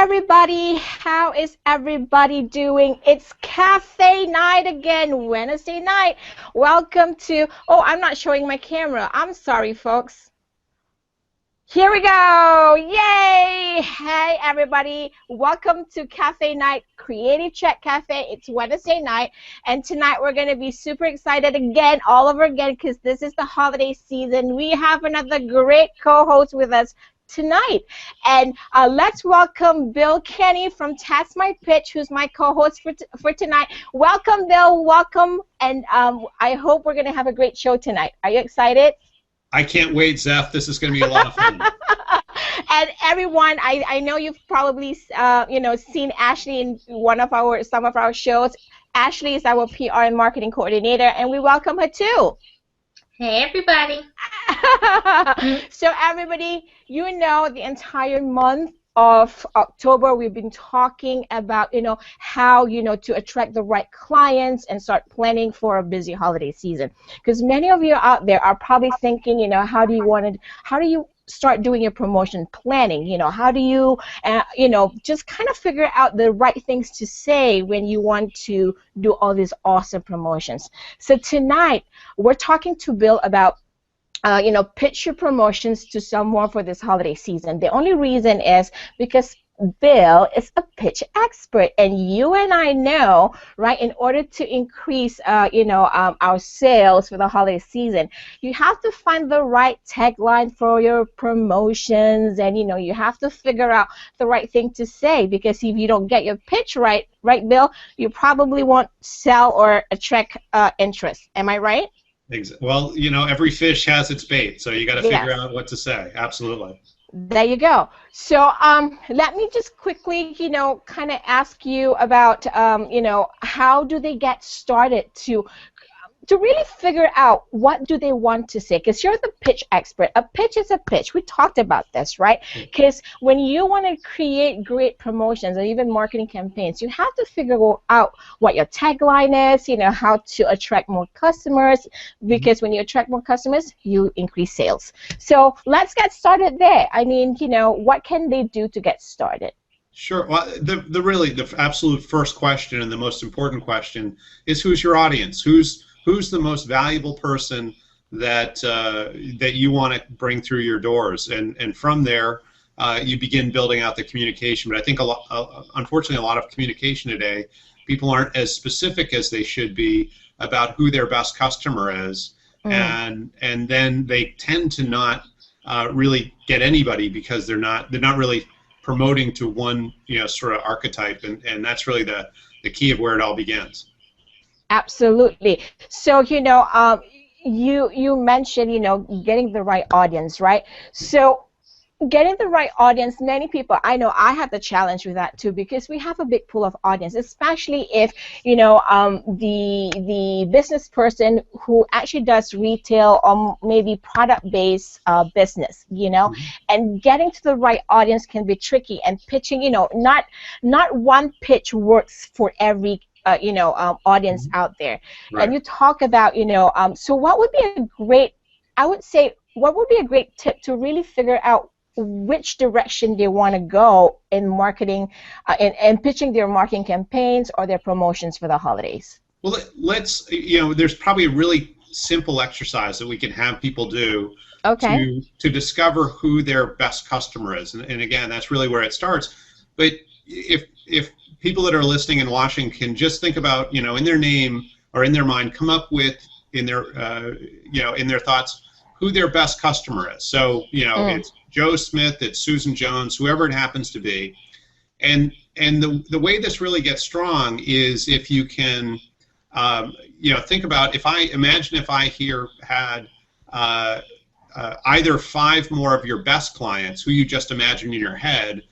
everybody, how is everybody doing? It's cafe night again, Wednesday night. Welcome to, oh, I'm not showing my camera. I'm sorry, folks. Here we go. Yay! Hey, everybody. Welcome to Cafe Night, Creative Chat Cafe. It's Wednesday night, and tonight we're going to be super excited again, all over again, because this is the holiday season. We have another great co-host with us tonight, and let's welcome Bill Kenny from Test My Pitch, who's my co-host for tonight. Welcome, Bill. Welcome, and I hope we're going to have a great show tonight. Are you excited? I can't wait, Zeph. This is going to be a lot of fun. And everyone, I know you've probably seen Ashley in some of our shows. Ashley is our PR and marketing coordinator, and we welcome her too. Hey, everybody. So everybody, you know, the entire month of October, we've been talking about, how, to attract the right clients and start planning for a busy holiday season. Because many of you out there are probably thinking, how do you start doing your promotion planning? How do you, just kind of figure out the right things to say when you want to do all these awesome promotions. So tonight, we're talking to Bill about pitch your promotions to someone for this holiday season. The only reason is because Bill is a pitch expert, and you and I know, right, in order to increase, our sales for the holiday season, you have to find the right tagline for your promotions, and, you have to figure out the right thing to say, because if you don't get your pitch right, Bill, you probably won't sell or attract interest. Am I right? Well, every fish has its bait, so you got to figure out what to say. Absolutely. There you go. So let me just quickly, kind of ask you about, how do they get started to really figure out what do they want to say, because you're the pitch expert. A pitch is a pitch. We talked about this, right? Because when you want to create great promotions or even marketing campaigns, you have to figure out what your tagline is, how to attract more customers, because when you attract more customers, you increase sales. So let's get started there. I mean, what can they do to get started? Sure. Well, the absolute first question and the most important question is, who's your audience? Who's the most valuable person that you want to bring through your doors? And from there, you begin building out the communication. But I think unfortunately, a lot of communication today, people aren't as specific as they should be about who their best customer is, and then they tend to not really get anybody, because they're not really promoting to one sort of archetype, and that's really the key of where it all begins. Absolutely. So, you mentioned, getting the right audience, right? So getting the right audience, many people, I know I have the challenge with that too, because we have a big pool of audience, especially if, the business person who actually does retail or maybe product-based business, and getting to the right audience can be tricky, and pitching, not one pitch works for every audience out there. Right. And you talk about, so what would be a great tip to really figure out which direction they want to go in marketing and pitching their marketing campaigns or their promotions for the holidays? Well, let's, there's probably a really simple exercise that we can have people do to discover who their best customer is. And again, that's really where it starts. But if people that are listening and watching can just think about, in their name or in their mind, come up with in their thoughts who their best customer is. So, it's Joe Smith, it's Susan Jones, whoever it happens to be. And the way this really gets strong is if you can, think about, if I here had either 5 more of your best clients, who you just imagined in your head,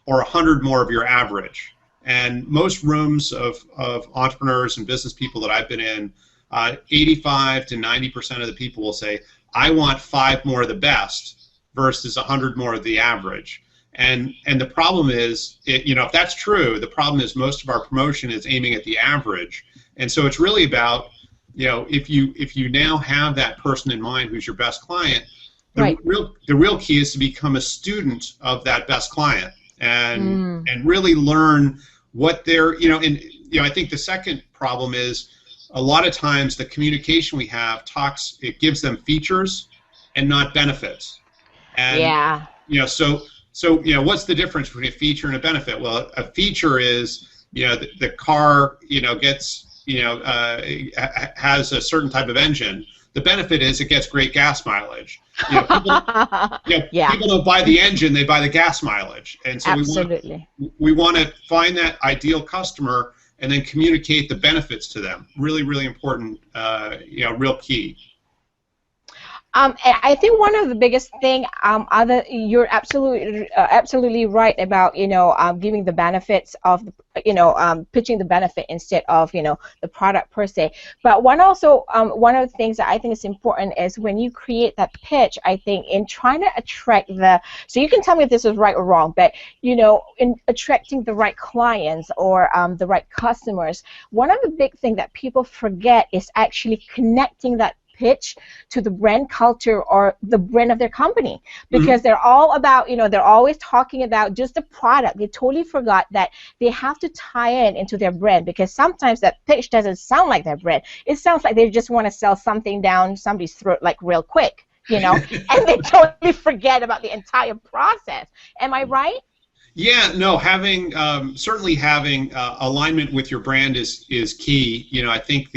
or 100 more of your average. And most rooms of entrepreneurs and business people that I've been in, 85 to 90% of the people will say, I want 5 more of the best versus 100 more of the average. And the problem is, if that's true, the problem is most of our promotion is aiming at the average. And so it's really about, if you now have that person in mind who's your best client, the real key is to become a student of that best client. and really learn what they're, and I think the second problem is a lot of times the communication we have it gives them features and not benefits. And Yeah. so what's the difference between a feature and a benefit? Well, a feature is the car gets has a certain type of engine. The benefit is it gets great gas mileage. People don't buy the engine; they buy the gas mileage. And so Absolutely. we want to find that ideal customer and then communicate the benefits to them. Really, really important. Real key. And I think one of the biggest thing, you're absolutely right about giving the benefits of pitching the benefit instead of the product per se. But one of the things that I think is important is when you create that pitch. I think in trying to attract so you can tell me if this is right or wrong, but in attracting the right clients or the right customers, one of the big things that people forget is actually connecting that pitch to the brand culture or the brand of their company, because they're all about, they're always talking about just the product. They totally forgot that they have to tie into their brand, because sometimes that pitch doesn't sound like their brand. It sounds like they just want to sell something down somebody's throat like real quick, and they totally forget about the entire process. Am I right? Yeah, no, certainly having alignment with your brand is key. I think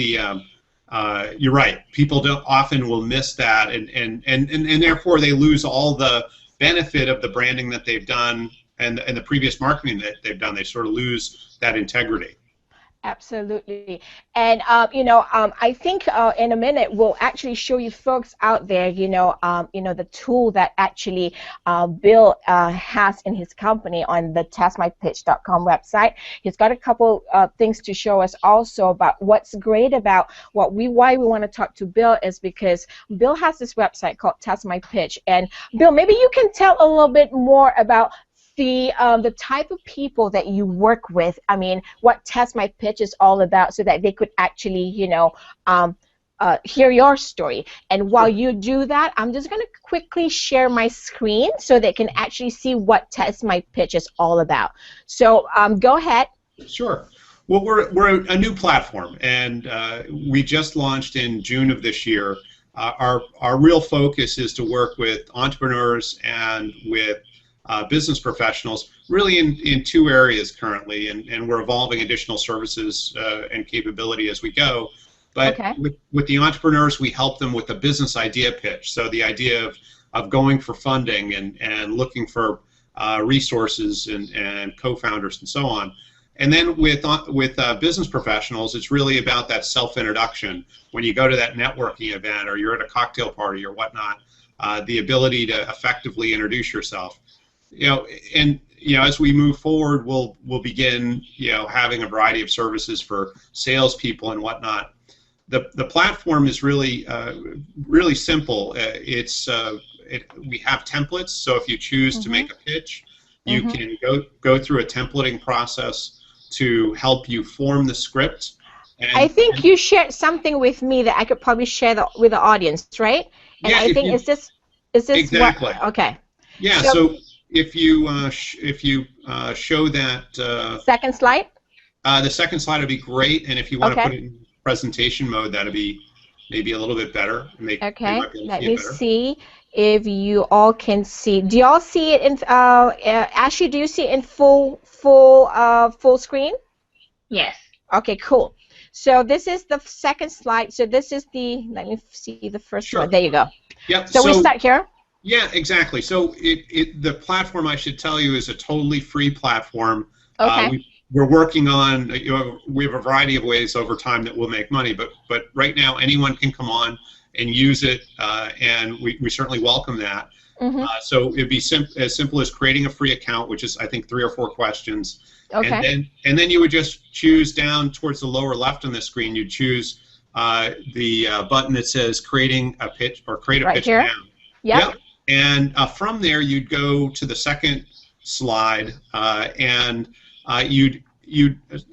you're right. People often will miss that, and therefore they lose all the benefit of the branding that they've done and the previous marketing that they've done. They sort of lose that integrity. Absolutely. And I think in a minute we'll actually show you folks out there, the tool that actually Bill has in his company on the testmypitch.com website. He's got a couple things to show us also about what's great about why we want to talk to Bill is because Bill has this website called Test My Pitch. And Bill, maybe you can tell a little bit more about the type of people that you work with. I mean, what Test My Pitch is all about, so that they could actually, hear your story. And while you do that, I'm just going to quickly share my screen so they can actually see what Test My Pitch is all about. So go ahead. Sure. Well, we're a new platform, and we just launched in June of this year. Our real focus is to work with entrepreneurs and with business professionals, really in two areas currently, and we're evolving additional services and capability as we go. But with the entrepreneurs, we help them with a business idea pitch. So the idea of going for funding and looking for resources and co-founders and so on. And then with business professionals, it's really about that self-introduction. When you go to that networking event or you're at a cocktail party or whatnot, the ability to effectively introduce yourself. As we move forward, we'll begin, having a variety of services for salespeople and whatnot. The platform is really simple. We have templates, so if you choose to make a pitch, you can go through a templating process to help you form the script. I think you shared something with me that I could probably share with the audience, right? And yeah, I think is this exactly okay? Yeah. So if you show that second slide, the second slide would be great, and if you want to put it in presentation mode, that'd be maybe a little bit better. Let me see if you all can see. Do you all see it in Ashley? Do you see it in full screen? Yes. Okay, cool. So this is the second slide. So this is let me see the first one. There you go. Yep. So we start here. Yeah, exactly. So the platform, I should tell you, is a totally free platform. Okay. We're working on, we have a variety of ways over time that we'll make money, but right now anyone can come on and use it, and we certainly welcome that. So it'd be as simple as creating a free account, which is, I think, 3 or 4 questions. Okay. And then you would just choose down towards the lower left on the screen, you'd choose the button that says creating a pitch or create a pitch here? now. Yep. And from there, you'd go to the second slide, and you'd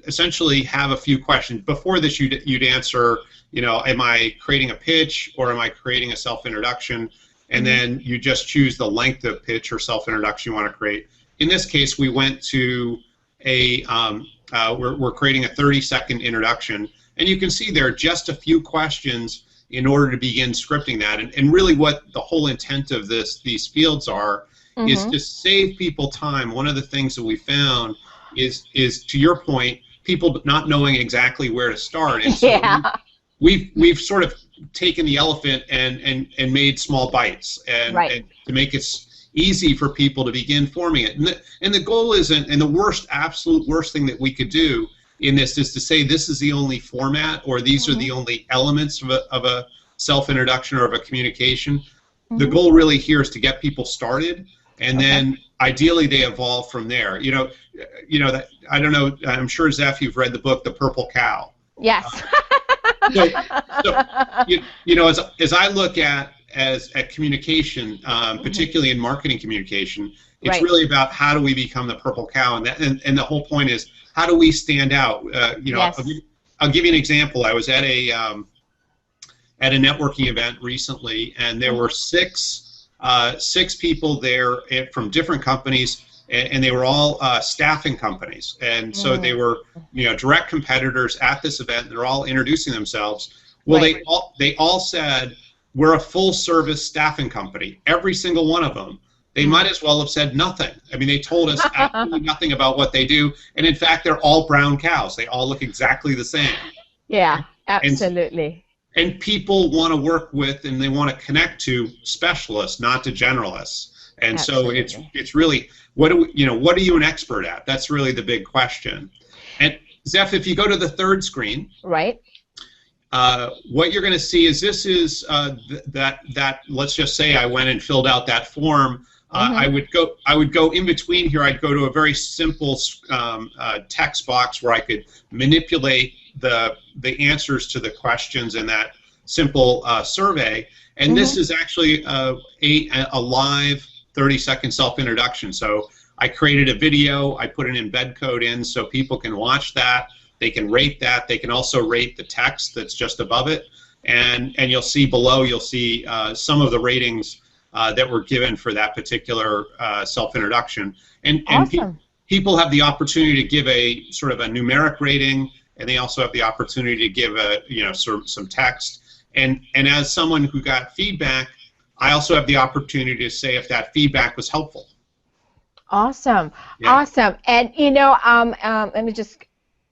essentially have a few questions. Before this, you'd answer, am I creating a pitch or am I creating a self-introduction? And then you just choose the length of pitch or self-introduction you want to create. in this case, we went to we're creating a 30-second introduction, and you can see there are just a few questions in order to begin scripting that. And really what the whole intent of these fields are is to save people time. One of the things that we found is to your point, people not knowing exactly where to start. And so we've sort of taken the elephant and made small bites and to make it easy for people to begin forming it. And the goal isn't, and the absolute worst thing that we could do in this is to say this is the only format or these are the only elements of a self-introduction or of a communication. The goal really here is to get people started, and then ideally they evolve from there. You know that, I don't know, I'm sure, Zeph, you've read the book The Purple Cow. Yes. So as I look at communication, particularly in marketing communication, it's really about how do we become the purple cow, and the whole point is how do we stand out. I'll give you an example. I was at a networking event recently, and there were six people there from different companies, and they were all staffing companies, and so they were direct competitors at this event. They're all introducing themselves. Well, they all said, we're a full-service staffing company. Every single one of them. They might as well have said nothing. I mean, they told us absolutely nothing about what they do, and in fact, they're all brown cows. They all look exactly the same. Yeah, absolutely. And people want to work with and they want to connect to specialists, not to generalists. And absolutely. So it's really, what are you an expert at? That's really the big question. And Zeph, if you go to the third screen, what you're going to see is this is that let's just say I went and filled out that form. I would go in between here. I'd go to a very simple text box where I could manipulate the answers to the questions in that simple survey. And this is actually a live 30-second self-introduction. So I created a video. I put an embed code in so people can watch that. They can rate that. They can also rate the text that's just above it. And you'll see below, you'll see some of the ratings that were given for that particular self-introduction. And people have the opportunity to give a sort of a numeric rating, and they also have the opportunity to give some text. And as someone who got feedback, I also have the opportunity to say if that feedback was helpful. Awesome. Awesome. And let me just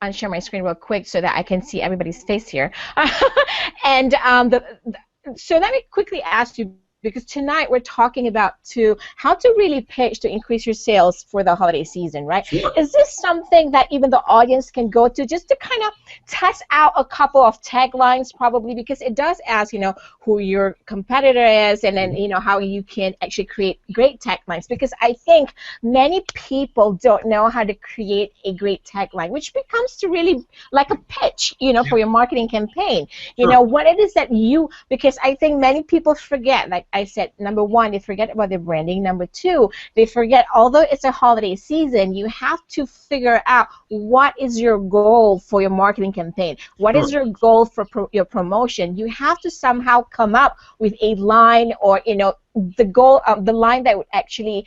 unshare my screen real quick so that I can see everybody's face here. And so let me quickly ask you, because tonight we're talking about how to really pitch to increase your sales for the holiday season, right? Sure. Is this something that even the audience can go to just to kind of test out a couple of taglines, probably, because it does ask, who your competitor is, and then, how you can actually create great taglines, because I think many people don't know how to create a great tagline, which becomes to really like a pitch, for your marketing campaign. What it is that because I think many people forget, like I said, number one, they forget about their branding. Number two, they forget, although it's a holiday season, you have to figure out what is your goal for your marketing campaign. What is your goal for your promotion? You have to somehow come up with a line, or the goal, the line that would actually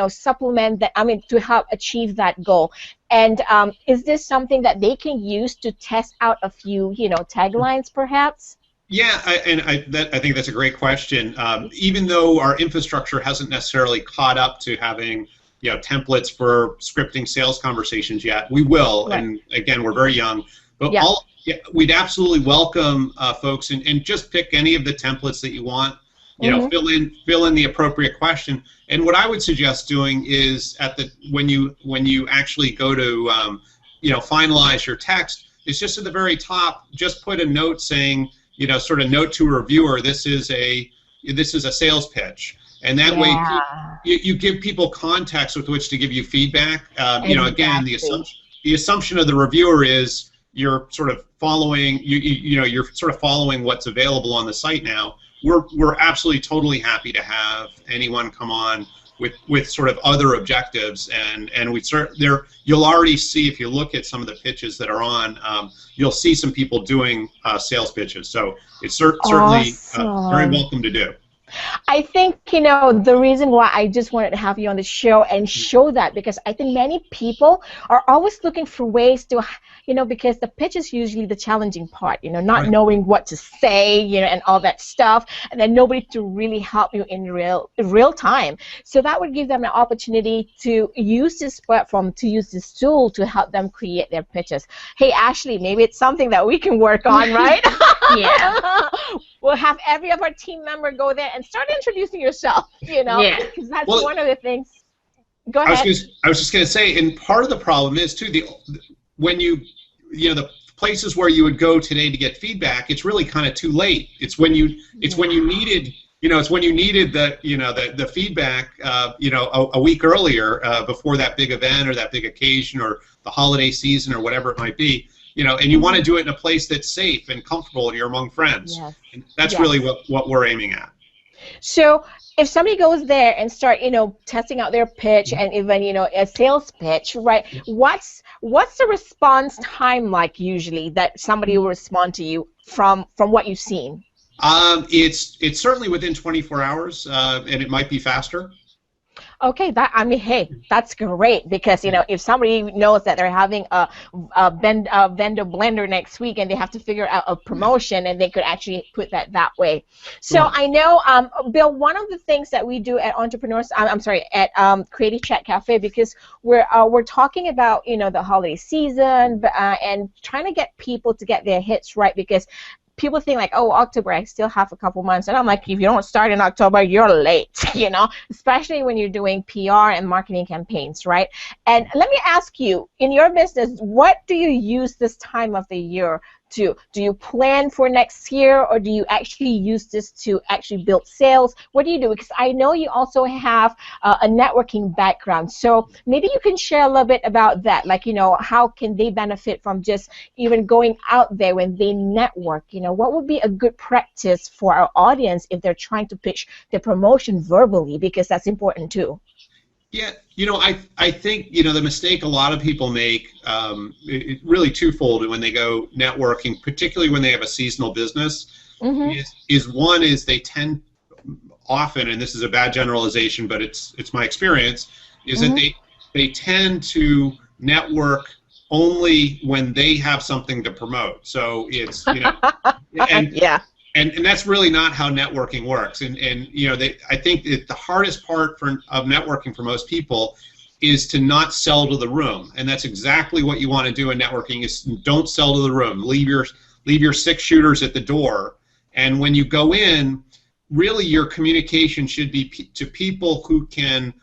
supplement that. To help achieve that goal. And is this something that they can use to test out a few taglines, perhaps? Yeah, I think that's a great question. Even though our infrastructure hasn't necessarily caught up to having templates for scripting sales conversations yet, we will. Right. And again, we're very young, but we'd absolutely welcome folks and just pick any of the templates that you want. Fill in the appropriate question. And what I would suggest doing is when you actually go to finalize your text, is just at the very top, just put a note saying, sort of note to a reviewer, this is a sales pitch, and that way you give people context with which to give you feedback. Again, the assumption of the reviewer is you're sort of following you're sort of following what's available on the site now. We're absolutely totally happy to have anyone come on with sort of other objectives, and you'll already see, if you look at some of the pitches that are on, you'll see some people doing sales pitches. So it's certainly very welcome to do. I think, the reason why I just wanted to have you on the show and show that, because I think many people are always looking for ways to, because the pitch is usually the challenging part, not Right. knowing what to say, and all that stuff, and then nobody to really help you in real time. So that would give them an opportunity to use this platform, to use this tool to help them create their pitches. Hey, Ashley, maybe it's something that we can work on, right? Yeah. We'll have every of our team member go there and start introducing yourself, Yeah. because that's Well, one of the things. Go I was ahead. I was just going to say, and part of the problem is too when the places where you would go today to get feedback, it's really kind of too late. When you needed it's when you needed the feedback a week earlier before that big event or that big occasion or the holiday season or whatever it might be. And you want to do it in a place that's safe and comfortable and you're among friends. Yes. And that's Yes. really what we're aiming at. So if somebody goes there and start, testing out their pitch and even, a sales pitch, right? What's the response time like usually that somebody will respond to you from what you've seen? It's certainly within 24 hours, and it might be faster. Okay, hey, that's great, because if somebody knows that they're having a vendor blender next week and they have to figure out a promotion, and they could actually put that way. So Sure. I know, Bill, one of the things that we do at Entrepreneurs, at Creative Chat Cafe, because we're talking about the holiday season and trying to get people to get their hits right, because people think like, oh, October, I still have a couple months. And I'm like, if you don't start in October, you're late, especially when you're doing PR and marketing campaigns, right? And let me ask you, in your business, what do you use this time of the year to? Do you plan for next year, or do you actually use this to actually build sales? What do you do? Because I know you also have a networking background. So maybe you can share a little bit about that. Like, how can they benefit from just even going out there when they network? What would be a good practice for our audience if they're trying to pitch their promotion verbally? Because that's important too. Yeah, I think the mistake a lot of people make, really twofold when they go networking, particularly when they have a seasonal business, is one is they tend often, and this is a bad generalization, but it's my experience, is that they tend to network only when they have something to promote. So it's and Yeah. And that's really not how networking works. And I think that the hardest part of networking for most people is to not sell to the room. And that's exactly what you want to do in networking, is don't sell to the room. Leave your 6 shooters at the door. And when you go in, really your communication should be to people who can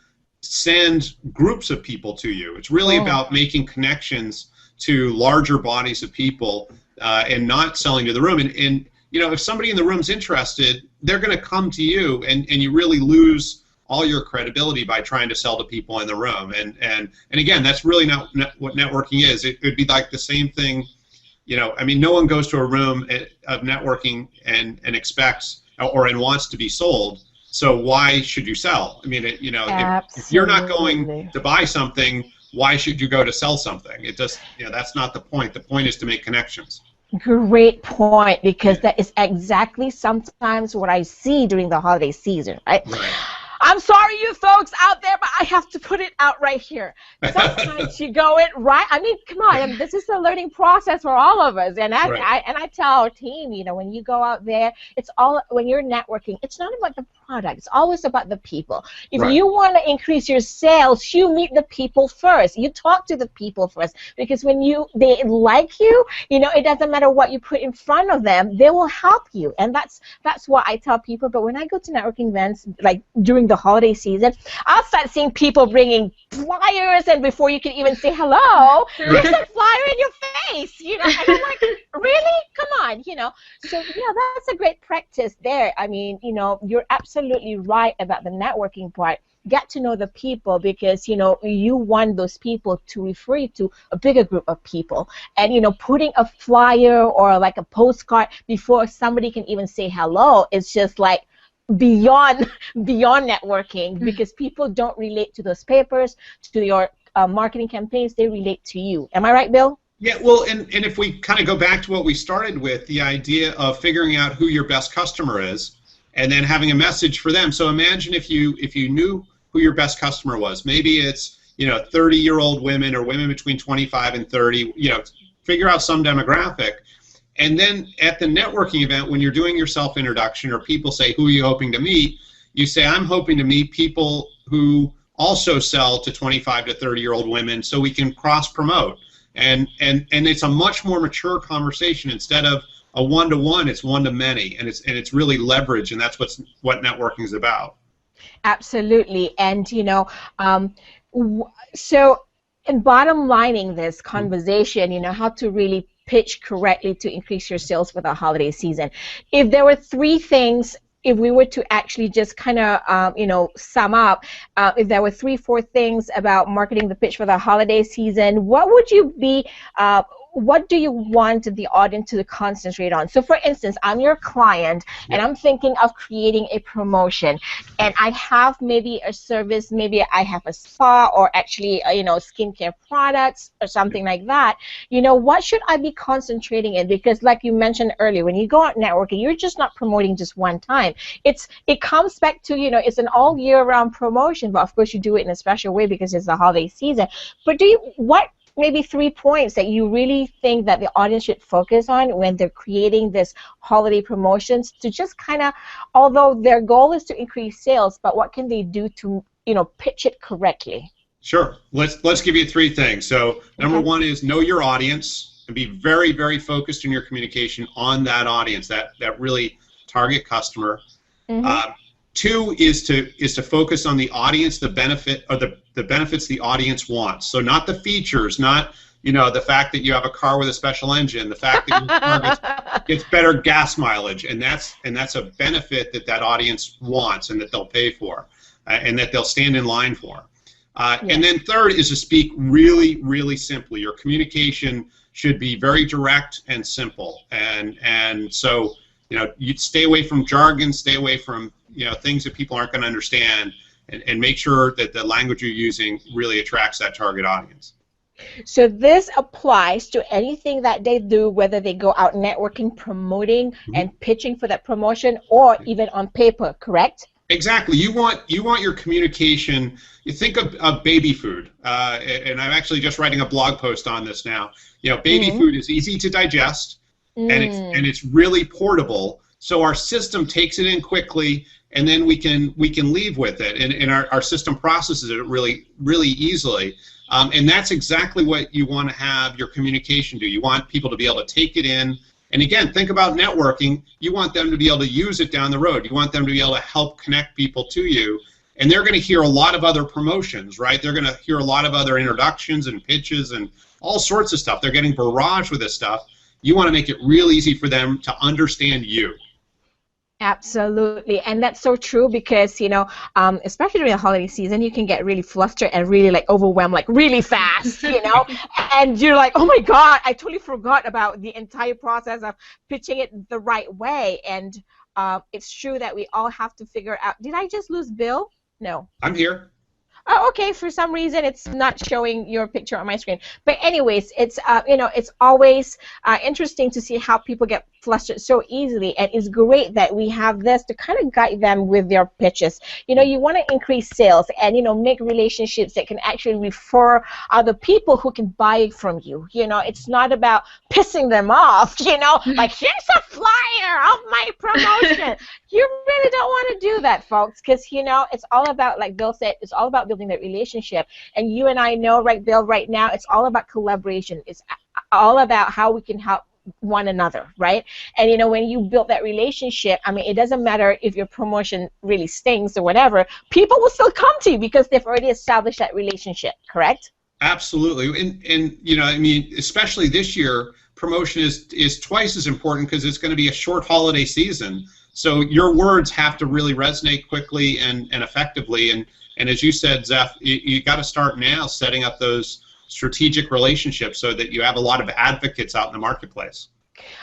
send groups of people to you. It's really about making connections to larger bodies of people and not selling to the room. And if somebody in the room's interested, they're going to come to you, and you really lose all your credibility by trying to sell to people in the room. And again, that's really not what networking is. It would be like the same thing. No one goes to a room of networking and expects and wants to be sold. So why should you sell? If you're not going to buy something, why should you go to sell something? It just, that's not the point. The point is to make connections. Great point, because that is exactly sometimes what I see during the holiday season, right? I'm sorry, you folks out there, but I have to put it out right here. Sometimes you go in, right? Come on, this is a learning process for all of us. And I tell our team, when you go out there, when you're networking, it's not about the product. It's always about the people. If you want to increase your sales, you meet the people first. You talk to the people first, because when they like you, it doesn't matter what you put in front of them, they will help you. And that's what I tell people. But when I go to networking events, like during the holiday season, I'll start seeing people bringing flyers, and before you can even say hello, there's a flyer in your face, and I'm like, really? Come on, So yeah, that's a great practice there. You're absolutely right about the networking part. Get to know the people, because you want those people to refer you to a bigger group of people. And putting a flyer or like a postcard before somebody can even say hello is just like beyond networking, because people don't relate to those papers, to your marketing campaigns. They relate to you. Am I right, Bill? Yeah, well, and if we kind of go back to what we started with, the idea of figuring out who your best customer is, and then having a message for them. So imagine if you knew who your best customer was. Maybe it's 30-year-old women or women between 25 and 30. Figure out some demographic, and then at the networking event when you're doing your self-introduction or people say, who are you hoping to meet? You say, I'm hoping to meet people who also sell to 25 to 30-year-old women, so we can cross-promote. And it's a much more mature conversation. Instead of a one-to-one, it's one-to-many, and it's really leverage, and that's what networking is about. Absolutely. And so in bottom lining this conversation, how to really pitch correctly to increase your sales for the holiday season. If there were three things, if we were to actually just kind of, sum up, if there were 3-4 things about marketing the pitch for the holiday season, what would you be, what do you want the audience to concentrate on? So for instance, I'm your client and I'm thinking of creating a promotion, and I have maybe a service, maybe I have a spa or actually skincare products or something like that. What should I be concentrating in? Because like you mentioned earlier, when you go out networking, you're just not promoting just one time. It comes back to, it's an all year round promotion, but of course you do it in a special way because it's the holiday season. But what maybe 3 points that you really think that the audience should focus on when they're creating this holiday promotions to just kind of, although their goal is to increase sales, but what can they do to, pitch it correctly? Sure. Let's give you 3 things. So number one is know your audience and be very, very focused in your communication on that audience, that really target customer. 2 is to focus on the audience, the benefit or the benefits the audience wants. So not the features, not the fact that you have a car with a special engine, the fact that your car gets better gas mileage, and that's a benefit that audience wants and that they'll pay for, and that they'll stand in line for. And then 3rd is to speak really, really simply. Your communication should be very direct and simple, and so you'd stay away from jargon, stay away from things that people aren't going to understand, and make sure that the language you're using really attracts that target audience. So this applies to anything that they do, whether they go out networking, promoting, and pitching for that promotion, or even on paper, correct? Exactly. You want your communication. You think of baby food, and I'm actually just writing a blog post on this now. Baby food is easy to digest, and it's really portable. So our system takes it in quickly, and then we can leave with it, and our system processes it really, really easily. And that's exactly what you want to have your communication do. You want people to be able to take it in. And again, think about networking. You want them to be able to use it down the road. You want them to be able to help connect people to you. And they're going to hear a lot of other promotions, right? They're going to hear a lot of other introductions and pitches and all sorts of stuff. They're getting barraged with this stuff. You want to make it real easy for them to understand you. Absolutely, and that's so true because, especially during the holiday season, you can get really flustered and really overwhelmed really fast, and you're like, oh my God, I totally forgot about the entire process of pitching it the right way. And it's true that we all have to figure out, did I just lose Bill? No. I'm here. Oh, okay. For some reason, it's not showing your picture on my screen. But anyways, it's it's always interesting to see how people get flustered so easily, and it's great that we have this to kind of guide them with their pitches. You want to increase sales and make relationships that can actually refer other people who can buy from you. It's not about pissing them off. Like, here's a flyer of my promotion. You really don't want to do that, folks, because it's all about, like Bill said, it's all about building that relationship. And you and I know, right, Bill, right now, it's all about collaboration. It's all about how we can help one another, right? And when you build that relationship, it doesn't matter if your promotion really stinks or whatever, people will still come to you because they've already established that relationship, correct? Absolutely. And especially this year, promotion is twice as important because it's going to be a short holiday season. So your words have to really resonate quickly and effectively. And as you said, Zeph, you got to start now setting up those strategic relationships so that you have a lot of advocates out in the marketplace.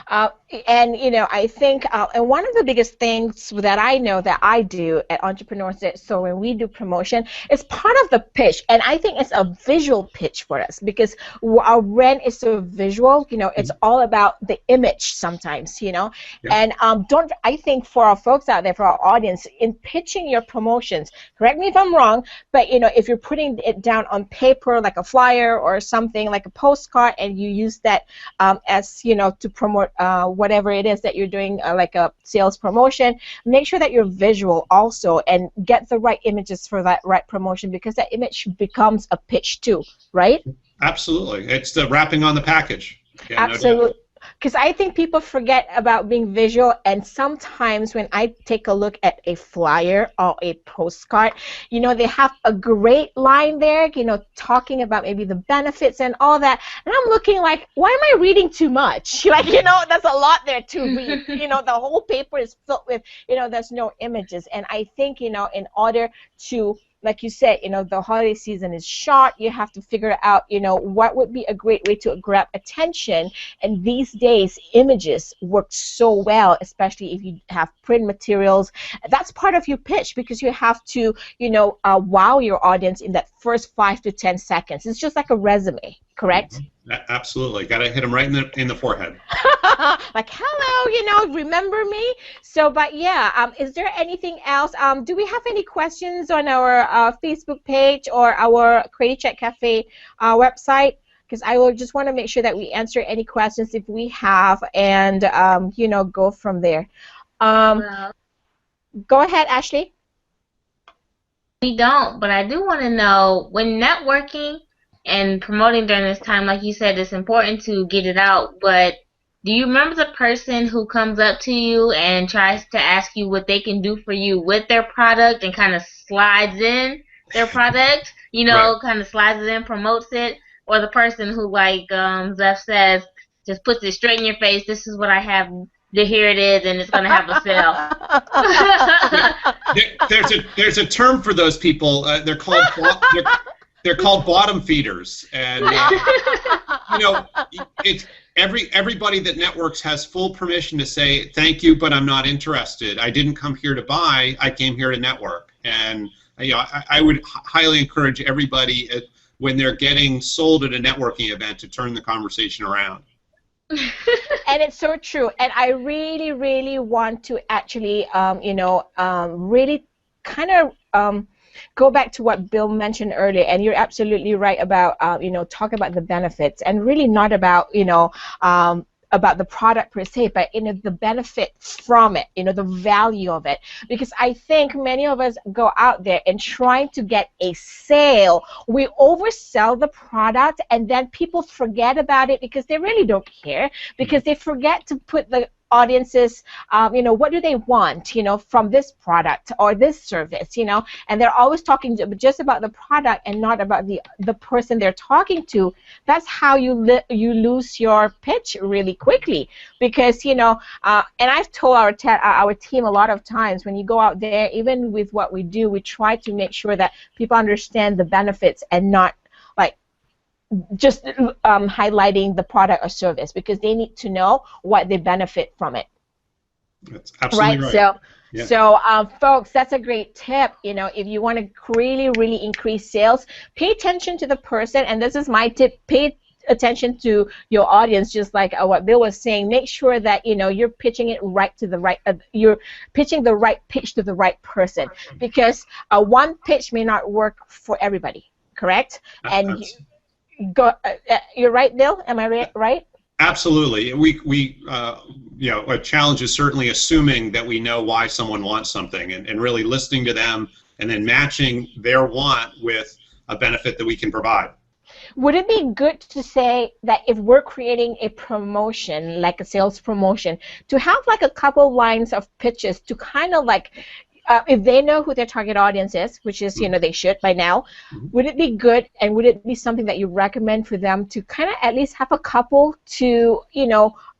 Uh, and I think, and one of the biggest things that I know that I do at Entrepreneurs That So when we do promotion, is part of the pitch, and I think it's a visual pitch for us because our brand is so visual. It's all about the image sometimes. Yeah. And don't I think for our folks out there, for our audience, in pitching your promotions, correct me if I'm wrong, but if you're putting it down on paper like a flyer or something like a postcard, and you use that as to promote whatever it is that you're doing, like a sales promotion, make sure that you're visual also and get the right images for that right promotion, because that image becomes a pitch too, right? Absolutely. It's the wrapping on the package. Yeah, absolutely. No doubt. Because I think people forget about being visual, and sometimes when I take a look at a flyer or a postcard, they have a great line there, talking about maybe the benefits and all that, and I'm looking like, why am I reading too much? Like, there's a lot there to read. The whole paper is filled with, there's no images, and I think, in order to, like you said, the holiday season is short. You have to figure out, what would be a great way to grab attention. And these days, images work so well, especially if you have print materials. That's part of your pitch, because you have to, wow your audience in that first 5 to 10 seconds. It's just like a resume, correct? Absolutely. Got to hit them right in the forehead. Like, hello, remember me? So, but yeah, is there anything else? Do we have any questions on our Facebook page or our Creative Chat Cafe website? Because I will just want to make sure that we answer any questions if we have, and go from there. Well, Go ahead, Ashley. we don't, but I do want to know, when networking and promoting during this time, like you said, it's important to get it out, but do you remember the person who comes up to you and tries to ask you what they can do for you with their product and kind of slides in their product, Right. kind of slides it in, promotes it, or the person who, like Zeph says, just puts it straight in your face, this is what I have, here it is, and it's going to have a sale. There's a term for those people. They're called they're called bottom feeders, and it's everybody that networks has full permission to say thank you, but I'm not interested. I didn't come here to buy. I came here to network, and I would highly encourage everybody when they're getting sold at a networking event to turn the conversation around. And it's so true. And I really, really want to actually, really kind of go back to what Bill mentioned earlier. And you're absolutely right about, talk about the benefits, and really not about, about the product per se, but the benefit from it, the value of it. Because I think many of us go out there and trying to get a sale, we oversell the product, and then people forget about it because they really don't care, because they forget to put the audiences, what do they want, from this product or this service, and they're always talking just about the product and not about the person they're talking to. That's how you lose your pitch really quickly, because and I've told our team a lot of times, when you go out there, even with what we do, we try to make sure that people understand the benefits and not like just highlighting the product or service, because they need to know what they benefit from it. That's absolutely right. So, yeah. So folks, that's a great tip. If you want to really increase sales, pay attention to the person, and this is my tip: pay attention to your audience, just like what Bill was saying. Make sure that you're pitching it right to the right. You're pitching the right pitch to the right person, because one pitch may not work for everybody. Correct? And you're right, Bill. Am I right? Absolutely. A challenge is certainly assuming that we know why someone wants something, and really listening to them, and then matching their want with a benefit that we can provide. Would it be good to say that if we're creating a promotion, like a sales promotion, to have like a couple lines of pitches to kind of like, if they know who their target audience is, which is, they should by now, would it be good, and would it be something that you recommend for them to kind of at least have a couple to,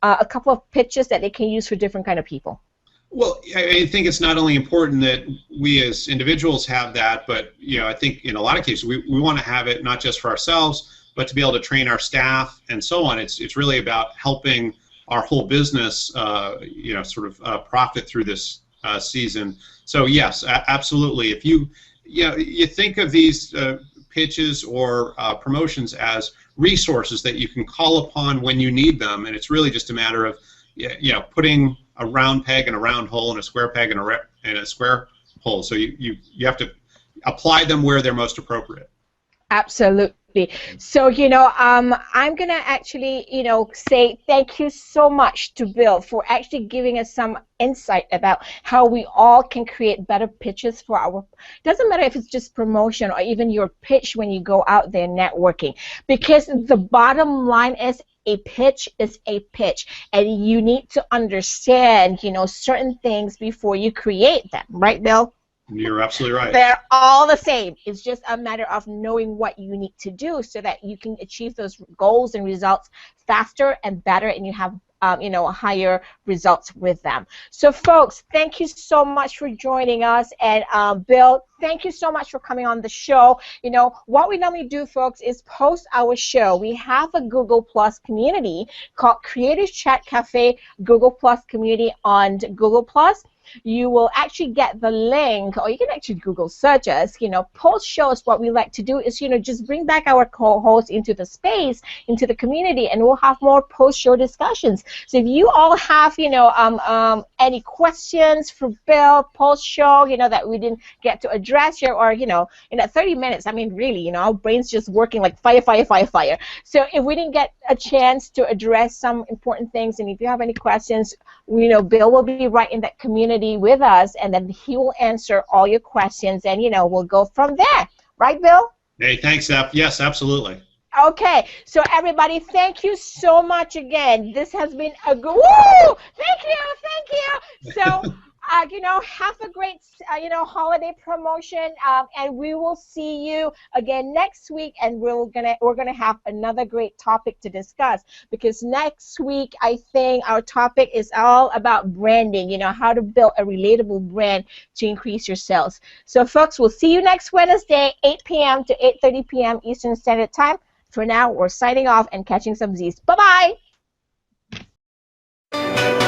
a couple of pitches that they can use for different kind of people? Well, I think it's not only important that we as individuals have that, but I think in a lot of cases we want to have it not just for ourselves, but to be able to train our staff and so on. It's really about helping our whole business, sort of profit through this season. So yes, absolutely. If you think of these pitches or promotions as resources that you can call upon when you need them, and it's really just a matter of putting a round peg in a round hole and a square peg in a square hole. So you have to apply them where they're most appropriate. Absolutely. So, I'm going to actually, say thank you so much to Bill for actually giving us some insight about how we all can create better pitches for our, doesn't matter if it's just promotion or even your pitch when you go out there networking, because the bottom line is a pitch is a pitch, and you need to understand, certain things before you create them. Right, Bill? You're absolutely right. They're all the same. It's just a matter of knowing what you need to do so that you can achieve those goals and results faster and better, and you have higher results with them. So folks, thank you so much for joining us, and Bill, thank you so much for coming on the show. What we normally do, folks, is post our show. We have a Google Plus community called Creators Chat Cafe Google Plus community on Google Plus. You will actually get the link, or you can actually Google search us. Post shows, what we like to do is, just bring back our co-hosts into the space, into the community, and we'll have more post-show discussions. So if you all have, any questions for Bill post-show, that we didn't get to address here, or, in that 30 minutes, I mean, really, our brain's just working like fire, fire, fire, fire. So if we didn't get a chance to address some important things, and if you have any questions, Bill will be right in that community with us, and then he will answer all your questions, and we'll go from there. Right, Bill? Hey, thanks, Ep. Yes, absolutely. Okay, so everybody, thank you so much again. This has been a good. Woo! Thank you. So. Have a great, holiday promotion, and we will see you again next week. And we're gonna have another great topic to discuss, because next week I think our topic is all about branding. How to build a relatable brand to increase your sales. So, folks, we'll see you next Wednesday, 8 p.m. to 8:30 p.m. Eastern Standard Time. For now, we're signing off and catching some Z's. Bye bye.